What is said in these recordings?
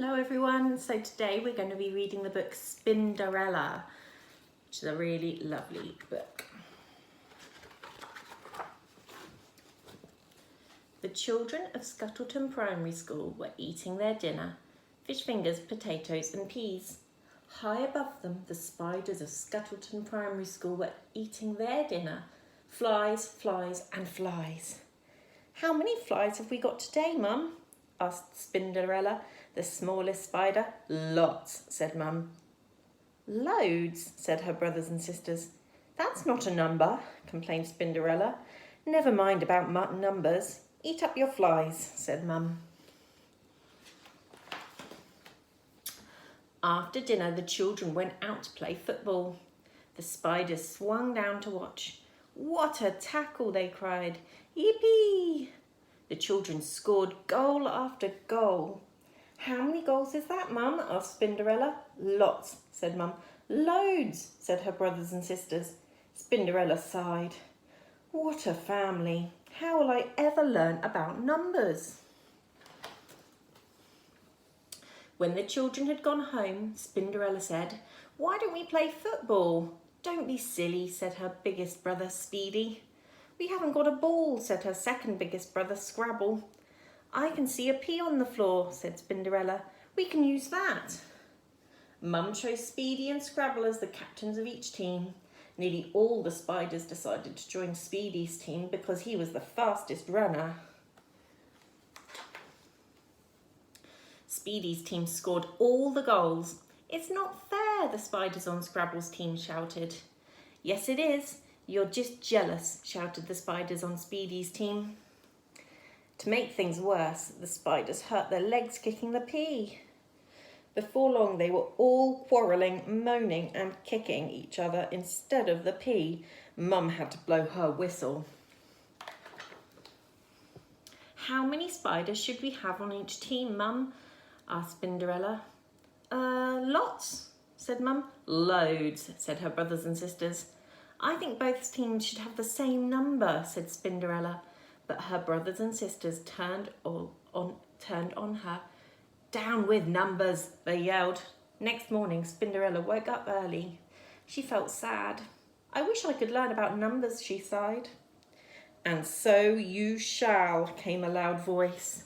Hello everyone, so today we're going to be reading the book Spinderella, which is a really lovely book. The children of Scuttleton Primary School were eating their dinner, fish fingers, potatoes and peas. High above them, the spiders of Scuttleton Primary School were eating their dinner, flies, flies and flies. "How many flies have we got today, Mum?" asked Spinderella, the smallest spider. "Lots," said Mum. "Loads," said her brothers and sisters. "That's not a number," complained Spinderella. "Never mind about numbers. Eat up your flies," said Mum. After dinner, the children went out to play football. The spiders swung down to watch. "What a tackle!" they cried. "Yippee!" The children scored goal after goal. "How many goals is that, Mum?" asked Spinderella. "Lots," said Mum. "Loads," said her brothers and sisters. Spinderella sighed. "What a family! How will I ever learn about numbers?" When the children had gone home, Spinderella said, "Why don't we play football?" "Don't be silly," said her biggest brother, Speedy. "We haven't got a ball," said her second biggest brother, Scrabble. "I can see a pea on the floor," said Spinderella. "We can use that." Mum chose Speedy and Scrabble as the captains of each team. Nearly all the spiders decided to join Speedy's team because he was the fastest runner. Speedy's team scored all the goals. "It's not fair," the spiders on Scrabble's team shouted. "Yes, it is. You're just jealous," shouted the spiders on Speedy's team. To make things worse, the spiders hurt their legs kicking the pea. Before long, they were all quarrelling, moaning and kicking each other instead of the pea. Mum had to blow her whistle. "How many spiders should we have on each team, Mum?" asked Spinderella. Lots," said Mum. "Loads," said her brothers and sisters. "I think both teams should have the same number," said Spinderella. But her brothers and sisters turned on her. "Down with numbers," they yelled. Next morning, Spinderella woke up early. She felt sad. "I wish I could learn about numbers," she sighed. "And so you shall," came a loud voice.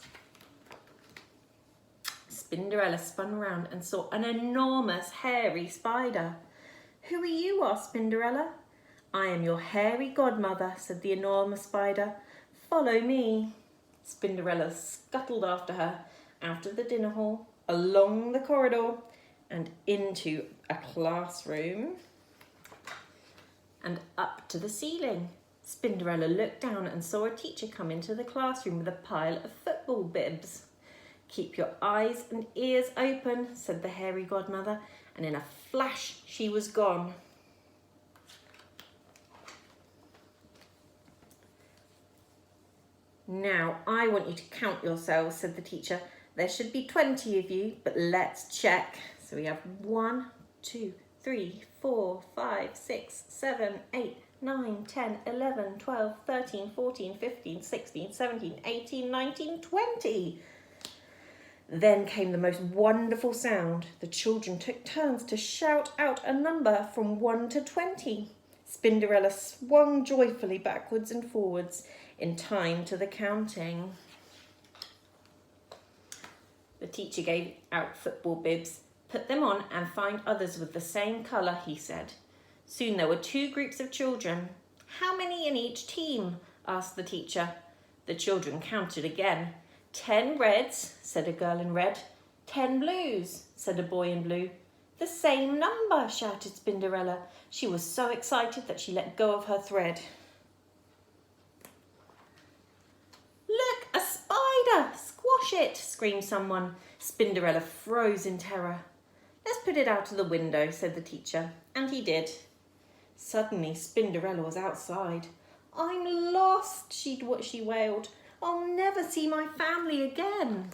Spinderella spun around and saw an enormous hairy spider. "Who are you?" asked Spinderella. "I am your hairy godmother," said the enormous spider. "Follow me." Spinderella scuttled after her, out of the dinner hall, along the corridor, and into a classroom, and up to the ceiling. Spinderella looked down and saw a teacher come into the classroom with a pile of football bibs. "Keep your eyes and ears open," said the hairy godmother, and in a flash she was gone. "Now I want you to count yourselves," said the teacher. "There should be 20 of you, but let's check." So we have 1, 2, 3, 4, 5, 6, 7, 8, 9, 10, 11, 12, 13, 14, 15, 16, 17, 18, 19, 20. Then came the most wonderful sound. The children took turns to shout out a number from 1 to 20. Spinderella swung joyfully backwards and forwards in time to the counting. The teacher gave out football bibs. "Put them on and find others with the same colour," he said. Soon there were 2 groups of children. "How many in each team?" asked the teacher. The children counted again. 10 reds, said a girl in red. 10 blues, said a boy in blue. "The same number," shouted Spinderella. She was so excited that she let go of her thread. "Look, a spider! Squash it!" screamed someone. Spinderella froze in terror. "Let's put it out of the window," said the teacher, and he did. Suddenly, Spinderella was outside. "I'm lost," she wailed. "I'll never see my family again."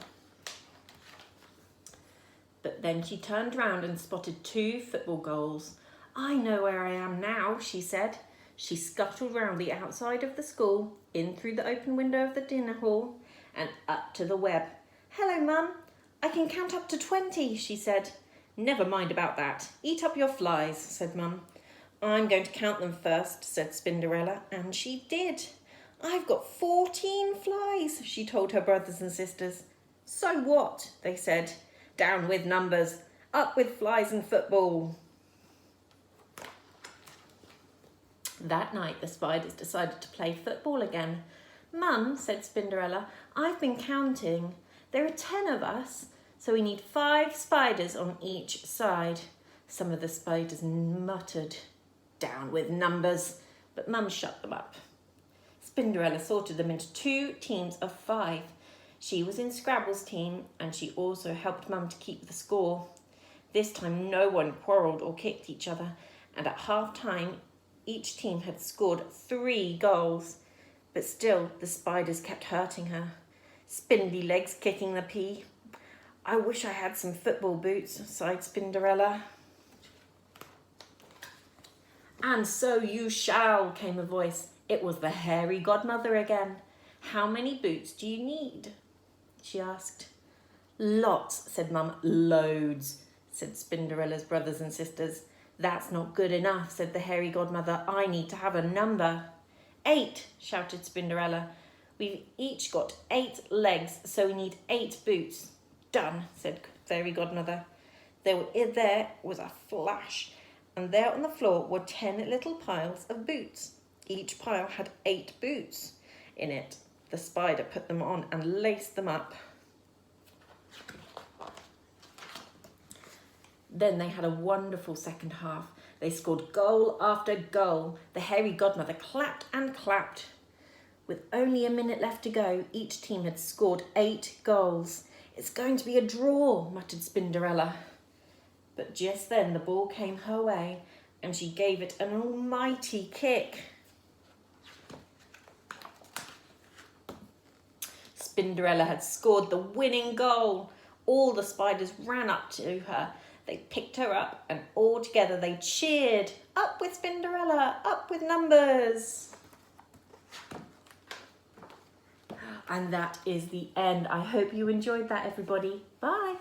But then she turned round and spotted 2 football goals. "I know where I am now," she said. She scuttled round the outside of the school, in through the open window of the dinner hall, and up to the web. "Hello, Mum. I can count up to 20, she said. Never mind about that. Eat up your flies, said Mum. I'm going to count them first, said Spinderella, and she did. I've got 14 flies, she told her brothers and sisters. So what? They said. Down with numbers. Up with flies and football. That night the spiders decided to play football again. Mum, said Spinderella, I've been counting. There are 10 of us, so we need 5 spiders on each side. Some of the spiders muttered, down with numbers, but Mum shut them up. Spinderella sorted them into 2 teams of 5. She was in Scrabble's team, and she also helped Mum to keep the score. This time no one quarrelled or kicked each other, and at half-time each team had scored 3 goals. But still the spiders kept hurting her. Spindly legs kicking the pea. I wish I had some football boots, sighed Spinderella. And so you shall, came a voice. It was the hairy godmother again. How many boots do you need? She asked. Lots, said Mum. Loads, said Spinderella's brothers and sisters. That's not good enough, said the hairy godmother. I need to have a number. 8, shouted Spinderella. We've each got 8 legs, so we need 8 boots. Done, said fairy godmother. There was a flash, and there on the floor were 10 little piles of boots. Each pile had 8 boots in it. The spider put them on and laced them up. Then they had a wonderful second half. They scored goal after goal. The hairy godmother clapped and clapped. With only a minute left to go, each team had scored 8 goals. It's going to be a draw, muttered Spinderella. But just then the ball came her way and she gave it an almighty kick. Spinderella had scored the winning goal. All the spiders ran up to her. They picked her up and all together they cheered. Up with Spinderella, up with numbers. And that is the end. I hope you enjoyed that, everybody. Bye.